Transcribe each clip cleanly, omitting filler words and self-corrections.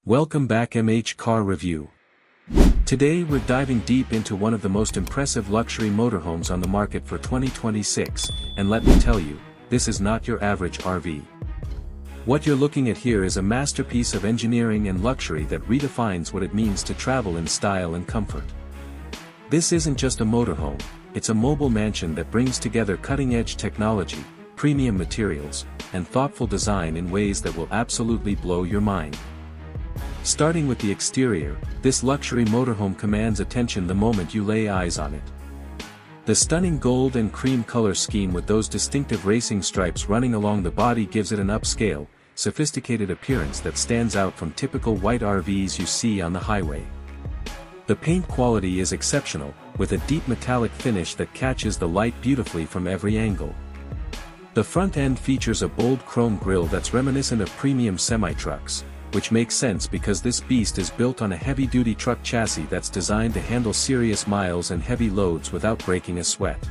Welcome back MH Car Review. Today we're diving deep into one of the most impressive luxury motorhomes on the market for 2026, and let me tell you, this is not your average RV. What you're looking at here is a masterpiece of engineering and luxury that redefines what it means to travel in style and comfort. This isn't just a motorhome, it's a mobile mansion that brings together cutting-edge technology, premium materials, and thoughtful design in ways that will absolutely blow your mind. Starting with the exterior, this luxury motorhome commands attention the moment you lay eyes on it. The stunning gold and cream color scheme with those distinctive racing stripes running along the body gives it an upscale, sophisticated appearance that stands out from typical white RVs you see on the highway. The paint quality is exceptional, with a deep metallic finish that catches the light beautifully from every angle. The front end features a bold chrome grille that's reminiscent of premium semi-trucks, which makes sense because this beast is built on a heavy-duty truck chassis that's designed to handle serious miles and heavy loads without breaking a sweat.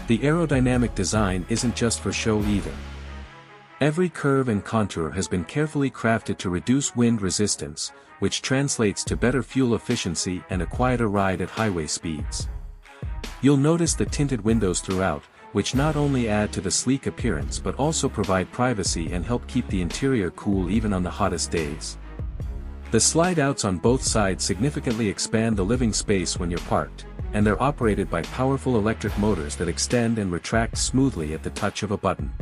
The aerodynamic design isn't just for show either. Every curve and contour has been carefully crafted to reduce wind resistance, which translates to better fuel efficiency and a quieter ride at highway speeds. You'll notice the tinted windows throughout, which not only add to the sleek appearance but also provide privacy and help keep the interior cool even on the hottest days. The slide-outs on both sides significantly expand the living space when you're parked, and they're operated by powerful electric motors that extend and retract smoothly at the touch of a button.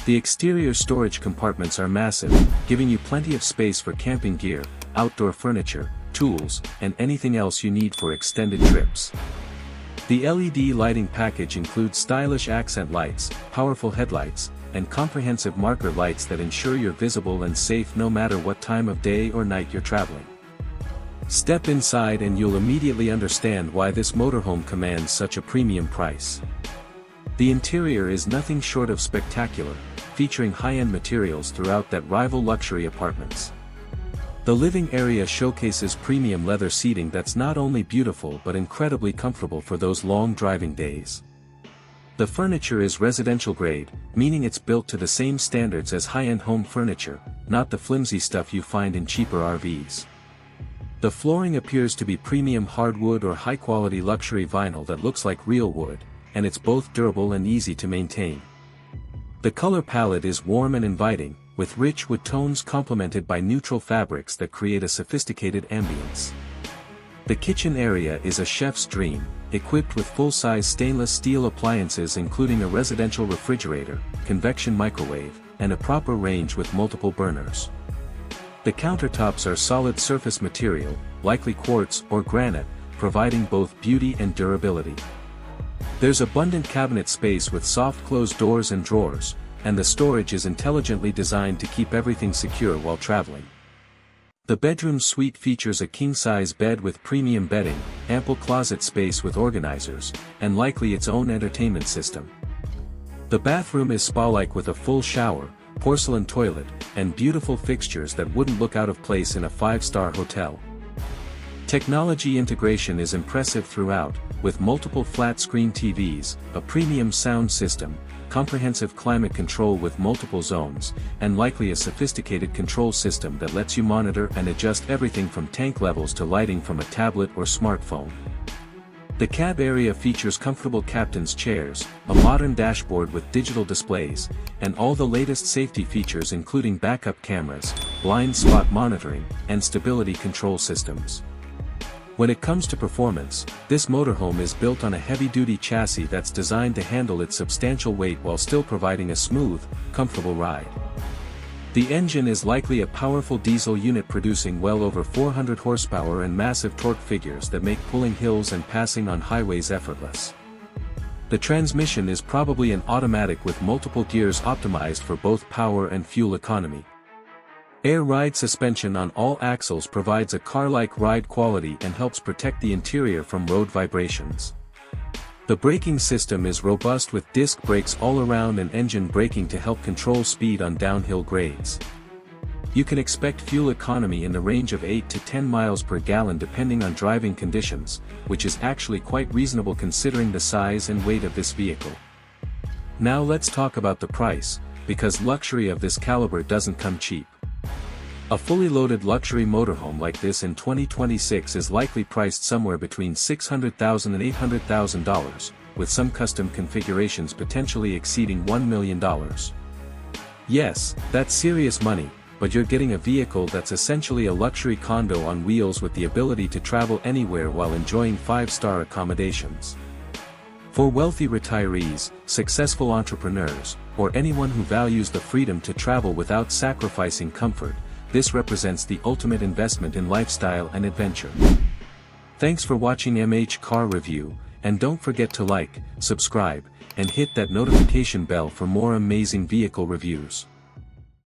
The exterior storage compartments are massive, giving you plenty of space for camping gear, outdoor furniture, tools, and anything else you need for extended trips. The LED lighting package includes stylish accent lights, powerful headlights, and comprehensive marker lights that ensure you're visible and safe no matter what time of day or night you're traveling. Step inside and you'll immediately understand why this motorhome commands such a premium price. The interior is nothing short of spectacular, featuring high-end materials throughout that rival luxury apartments. The living area showcases premium leather seating that's not only beautiful but incredibly comfortable for those long driving days. The furniture is residential grade, meaning it's built to the same standards as high-end home furniture, not the flimsy stuff you find in cheaper RVs. The flooring appears to be premium hardwood or high-quality luxury vinyl that looks like real wood, and it's both durable and easy to maintain. The color palette is warm and inviting, with rich wood tones complemented by neutral fabrics that create a sophisticated ambience. The kitchen area is a chef's dream, equipped with full-size stainless steel appliances including a residential refrigerator, convection microwave, and a proper range with multiple burners. The countertops are solid surface material, likely quartz or granite, providing both beauty and durability. There's abundant cabinet space with soft closed doors and drawers, and the storage is intelligently designed to keep everything secure while traveling. The bedroom suite features a king-size bed with premium bedding, ample closet space with organizers, and likely its own entertainment system. The bathroom is spa-like with a full shower, porcelain toilet, and beautiful fixtures that wouldn't look out of place in a five-star hotel. Technology integration is impressive throughout, with multiple flat-screen TVs, a premium sound system, comprehensive climate control with multiple zones, and likely a sophisticated control system that lets you monitor and adjust everything from tank levels to lighting from a tablet or smartphone. The cab area features comfortable captain's chairs, a modern dashboard with digital displays, and all the latest safety features including backup cameras, blind spot monitoring, and stability control systems. When it comes to performance, this motorhome is built on a heavy-duty chassis that's designed to handle its substantial weight while still providing a smooth, comfortable ride. The engine is likely a powerful diesel unit producing well over 400 horsepower and massive torque figures that make pulling hills and passing on highways effortless. The transmission is probably an automatic with multiple gears optimized for both power and fuel economy. Air ride suspension on all axles provides a car-like ride quality and helps protect the interior from road vibrations. The braking system is robust with disc brakes all around and engine braking to help control speed on downhill grades. You can expect fuel economy in the range of 8 to 10 miles per gallon depending on driving conditions, which is actually quite reasonable considering the size and weight of this vehicle. Now let's talk about the price, because luxury of this caliber doesn't come cheap. A fully loaded luxury motorhome like this in 2026 is likely priced somewhere between $600,000 and $800,000, with some custom configurations potentially exceeding $1 million. Yes, that's serious money, but you're getting a vehicle that's essentially a luxury condo on wheels with the ability to travel anywhere while enjoying 5-star accommodations. For wealthy retirees, successful entrepreneurs, or anyone who values the freedom to travel without sacrificing comfort, this represents the ultimate investment in lifestyle and adventure. Thanks for watching MH Car Review, and don't forget to like, subscribe, and hit that notification bell for more amazing vehicle reviews.